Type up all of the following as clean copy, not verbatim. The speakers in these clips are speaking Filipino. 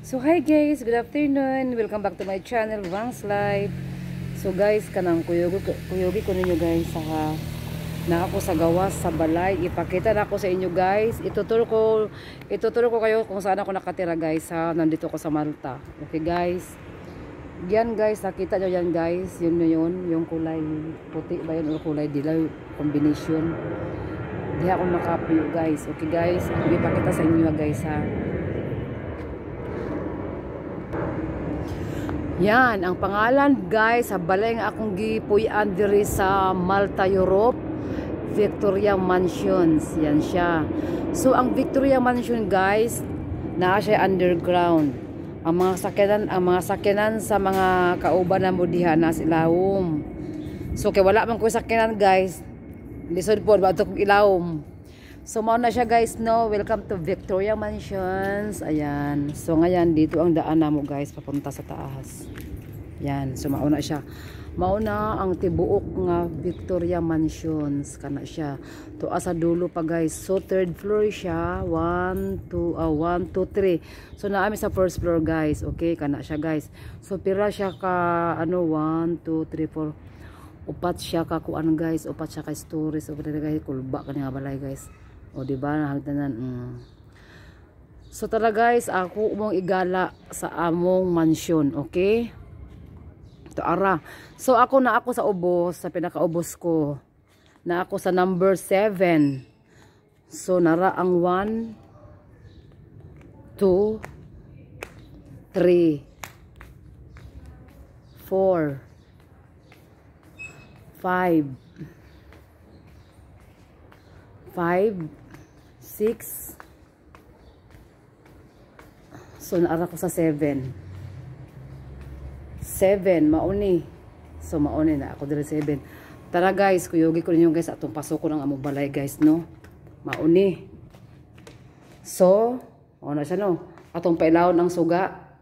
So hi guys, good afternoon. Welcome back to my channel, Wang's Life. So guys, kanang kuyogi ko ninyo guys sa na ako sa gawas sa balay. Ipakita na ako sa inyo guys. Ituturo ko kayo kung saan ako nakatira guys ha. Nandito ko sa Malta. Okay guys. Yan guys, nakita nyo yan guys. Yun yung kulay puti ba yun o kulay dilaw combination. Di ako nakapiyo guys. Okay guys, ipakita sa inyo guys ha. Yan, ang pangalan guys, sa balay nga akong gipuy-an diri sa Malta, Europe, Victoria Mansions. Yan siya. So ang Victoria Mansion guys, naa siya underground. Ang mga sakyanan sa mga kauban na mudiha na silawom. So kay wala man ko sakyanan guys, lisod po ba ito ilawom. So mao na siya guys no, welcome to Victoria Mansions. Ayan. So ngayon dito ang daan namo guys papunta sa taas. Yan, so mao na siya. Mao na ang tibuok nga Victoria Mansions kana siya. To asa dulo pa guys. So third floor siya, 1 2 3. So naami sa first floor guys. Okay, kana siya guys. So pira siya ka ano 1 2 3 4. Upat siya ka kuan guys, upat siya ka stories. So guys, kulba kani nga balay guys. O di ba nahagdanan. So tara guys, ako mong igala sa among mansion, okay? To ara. So ako sa ubos, sa pinakaubos ko. Na ako sa number 7. So nara ang 1 2 3 4 5 6. So naara ko sa 7 mauni. So mauni na ako diri 7. Tara guys, kuyogi ko ninyo guys atong pasok ko ng among balay guys no. Mauni. So na siya no. Atong pailawon ang suga.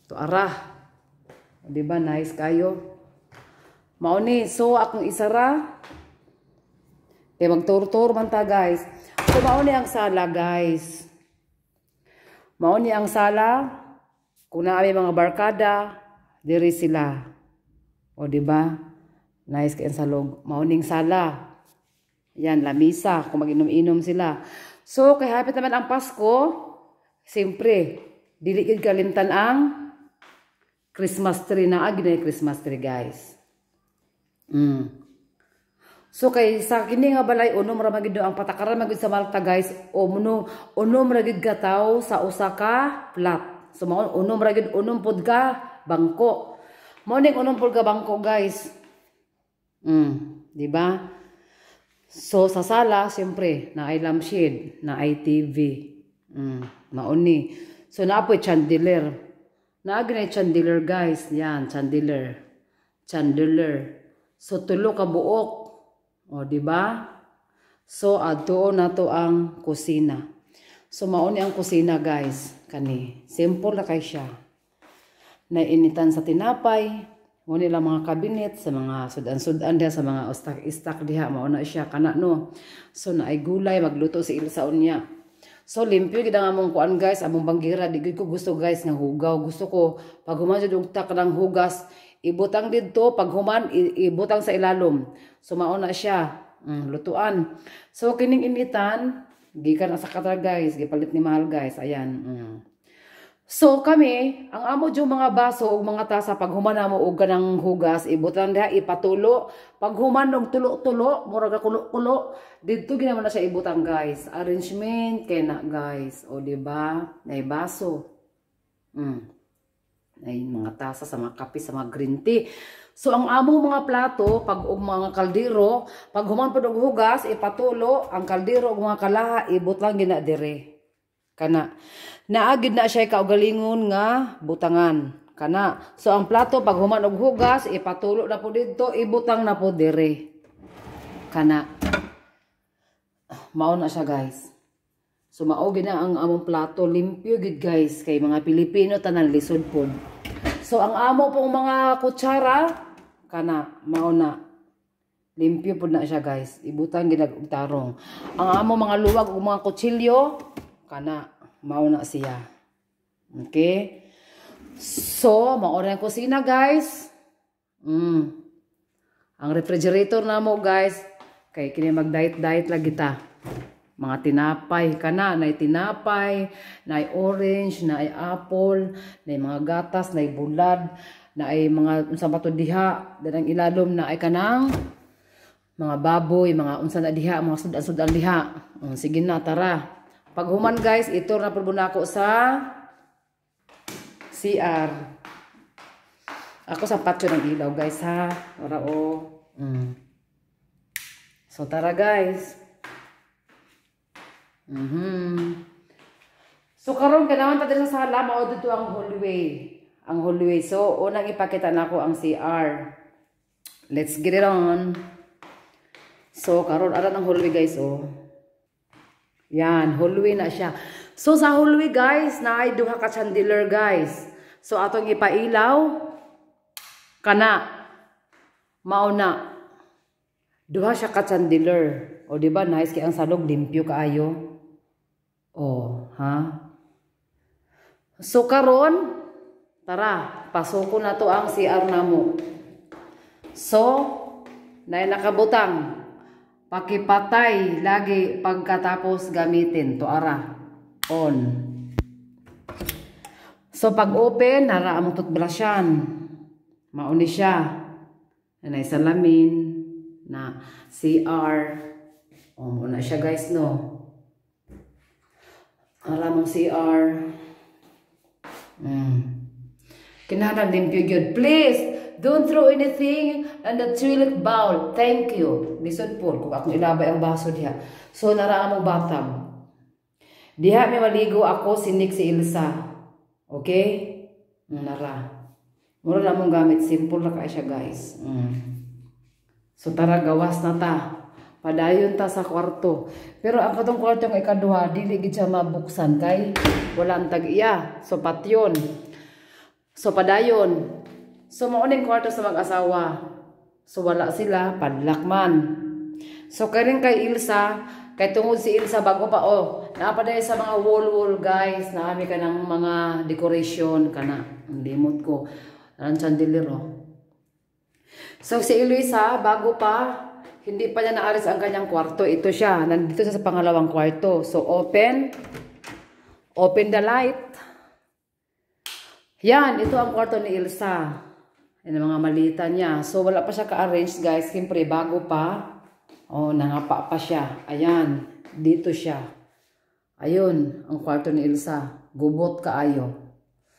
To ara. Di ba nice kayo? Mauni. So akong isara. Kaya magtur-tur man ta guys. So mauni ang sala guys. Mauni ang sala. Kung naami mga barkada, diri sila. O di ba? Nice kay salog. Mauning sala. Yan, lamisa kung mag-inom-inom sila. So kay hapit naman ang Pasko, siyempre, dili gid kalimtan ang Christmas tree na ginay Christmas tree guys. So kay sa kini nga balay unom ra magid ang patakaran magid sa Malta guys o unom ra gid gataw sa usa ka flat. So mao unom ra gid unom pod ka bangko. Mao ning unom pod ka bangko guys. Di ba? So sa sala siyempre na ay lampshade, na ay TV. Mao ni. So naapoy chandelier. Naagnay chandelier guys. Yan, chandelier. So tulo ka buok. O, di ba? So, adto na to ang kusina. So, mauni ang kusina, guys. Kani. Simple na kay siya. Nainitan sa tinapay. Muni lang mga kabinet sa mga sudan-sudan diha sa mga ustak-istak diha. Mauna siya. Kana, no? So, naay gulay. Magluto si Ilsa unya. So, limpyo gid ang among kuan, guys. Among banggira. Di ko gusto, guys, ng hugaw. Gusto ko, pag human yung tak ng hugas, ibutang dito, pag human, ibutang sa ilalom. So, mauna siya. Lutuan. So, kining initan, gikan sa katra guys. Gipalit ni mahal guys. Ayan. So, kami, ang amo yung mga baso o mga tasa, pag human mo o ganang hugas, ibutang diha, ipatulo. Pag human og tulo-tulo, mura ka kulo-kulo, dito ginaman na siya ibutang guys. Arrangement, kaya na guys. O, diba? Nay baso. Ay mga tasa sa mga kape, sa mga green tea. So ang amo mga plato, pag mga kaldero, pag human po og hugas, ipatulo, ang kaldero og mga kalaha, ibut lang gina dire. Kana. Naagid na siya kaugalingon nga butangan. Kana. So ang plato, pag human og hugas, ipatulo na po dito, ibutang na po dire. Kana. Mao na siya guys. So mao gid na ang among plato, limpyo gid guys kay mga Pilipino tanan lisod pod. So ang amo pong mga kutsara kana mao na limpyo pod na siya guys. Ibutang gid og tarong. Ang amo mga luwag ug mga kutsilyo kana Mauna siya. Okay? So, mauna yung kusina, guys. Ang refrigerator na mo, guys. Kay kini mag-diet-diet lagi ta. Mga tinapay ka na tinapay, na orange, na apple, na mga gatas, na bulad, na mga unsa ba to diha, danang ilalom na kanang mga baboy, mga unsa na diha, mga sudan-sudan diha. Sige na, tara. Pag human, guys, ito na po na ako sa CR. Ako sa patio ng ilaw, guys, ha. Para So, tara, guys. So, karon kailangan tayo sa sala, mao dito ang hallway. Ang hallway. So, unang ipakita na ako ang CR. Let's get it on. So, karon aran ang hallway, guys, Yan, hallway na siya. So, sa hallway, guys, na ay duha ka chandelier, guys. So, atong ipailaw. Kana. Mauna. Duha siya ka chandelier. O, diba, nice kaya ang salog, limpyo kaayo. O, ha? So, karon, tara, pasoko na to ang CR na mo. So, na nakabutang. Pakipatay lagi pagkatapos gamitin. To ara. On. So, pag open, nara among toothbrushan. Mauni siya. Nanay salamin na CR. Muna siya, guys, no? Ara mong CR. Kinahanglan limpyo yun. Please, don't throw anything in the toilet bowl. Thank you. Lisod po, kung akong ilabay ang baso diha. So, naraan mong batang. Diha may maligo ako, sinik si Ilsa. Okay? Nara. Mura na mong gamit. Simple na kaya siya, guys. So, tara, gawas na ta. Padayon ta sa kwarto. Pero ang katong kwarto ng ikaduha, dili gid siya mabuksan kay wala ang tag-iya. So, patyon. So, padayon. So, mauning kwarto sa mag-asawa. So, wala sila, padlak man. So, karing kay Ilsa, kay tungod si Ilsa bago pa, naapaday sa mga wall-wall, guys, naami ka ng mga decoration, kana, ang limot ko, ang chandelier, So, si Ilsa, bago pa, hindi pa niya naalis ang kanyang kwarto. Ito siya, nandito siya sa pangalawang kwarto. So, open the light. Yan, ito ang kwarto ni Ilsa. Yan ang mga malita niya. So, wala pa siya ka-arrange, guys. Siyempre, bago pa. Nangapa pa siya. Ayan, dito siya. Ayun, ang kwarto ni Ilsa. Gubot kaayo.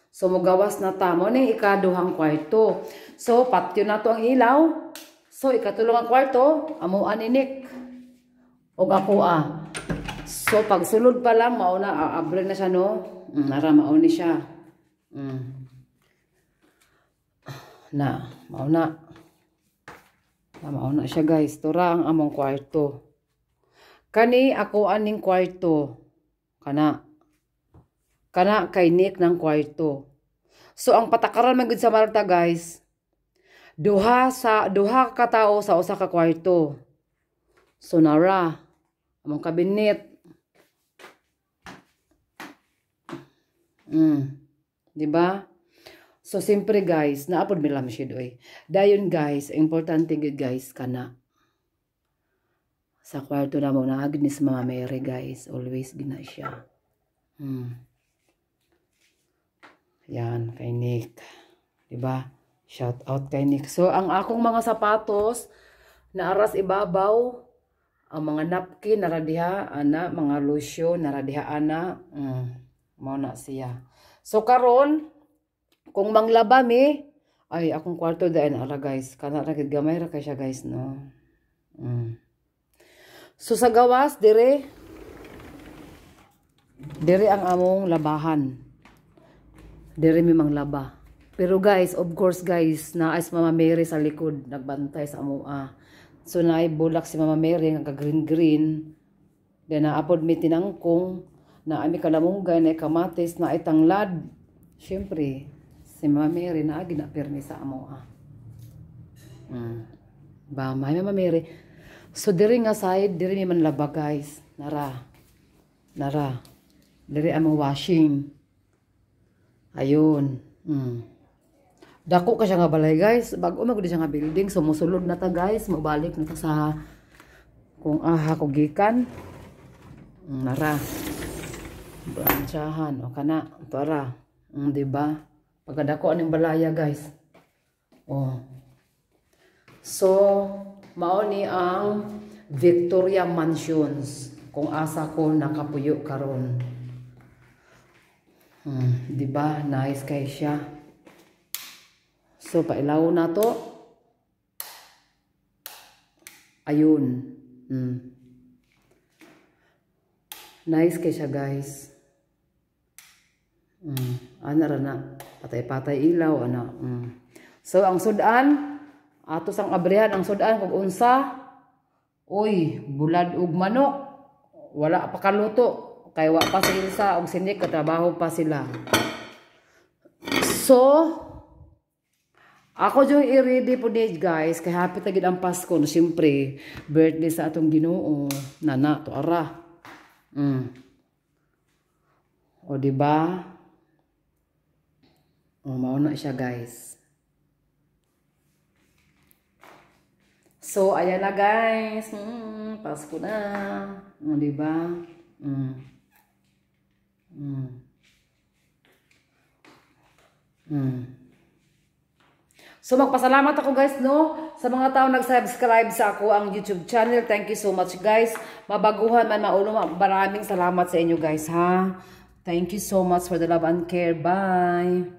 So, magawas na tamo ng ikaduhang kwarto. So, patio na to ang ilaw. So, ikatulong ang kwarto. Amuan ni Nick. O ako So, pag sulod pa lang, mauna, abre na siya, no? Nara, mauni siya. Mauna siya, guys. Tura ang among kwarto. Kani ako aning kwarto. Kana kay Nick ng kwarto. So ang patakaran man gud sa Malta, guys. Duha ka tawo sa usa ka kwarto. So nara among kabinet. Diba? So, siyempre, guys, naapod mi lang siya doy. Dayon, guys, importante gud, guys, kana. Sa kwarto na mo, naagid ni sa Mama Mary, guys. Always gina siya. Yan, kay Nick. Diba? Shout out kay Nick. So, ang akong mga sapatos, naaras ibabaw, ang mga napkin, naradiha, ana, mga lotion, naradiha, ana. Mao na siya. So, karon kung manglaba mi, ay akong kwarto dahil ara, guys. Kana ra gid gamay ra kay siya, guys, no. So sa gawas dire ang among labahan. Dire mi manglaba. Pero guys, of course, guys, naay si Mama Mary sa likod nagbantay sa amoa. So naay bulak si Mama Mary nga green. Then naapod mi tinangkong, naami kalamunggay, naay kamatis, naay tanglad. Syempre, si Mama Mary na ginapermi sa amo. Ba, Mama Mary. So, diri nga side, diri ni man laba, guys. Nara. Diri ang washing. Ayun. Dako ka siya nga balay guys. Bago magud siya nga building. Sumusulod na ta guys. Mabalik na ta sa kung ako gikan. Nara. Branchahan. O kana. Para. Diba? Pagkadako aning balaya guys. Oh. So, mao ni ang Victoria Mansions. Kung asa ko nakapuyo karon. Diba? Nice kay siya. So, pailaw na to. Ayun. Nice kay siya, guys. Ana ra na. Patay-patay ilaw, ana. So, ang sudan, ato sang abrihan, ang sudan, kung unsa, uy, bulad ug manok. Wala pa kaluto. Kaya wa pa sila sa og sinik, katrabaho pa sila. So, ako yung i-ready po din guys. Kaya happy tagid ang Pasko. No, siyempre, birthday sa atong Ginoo. Nana, to ara. O diba? O, mauna siya guys. So, ayan na guys. Pasko na. O diba? So magpasalamat ako guys no sa mga tao nag-subscribe sa ako ang YouTube channel. Thank you so much guys. Mabaguhan man maulo, maraming salamat sa inyo guys ha. Thank you so much for the love and care. Bye.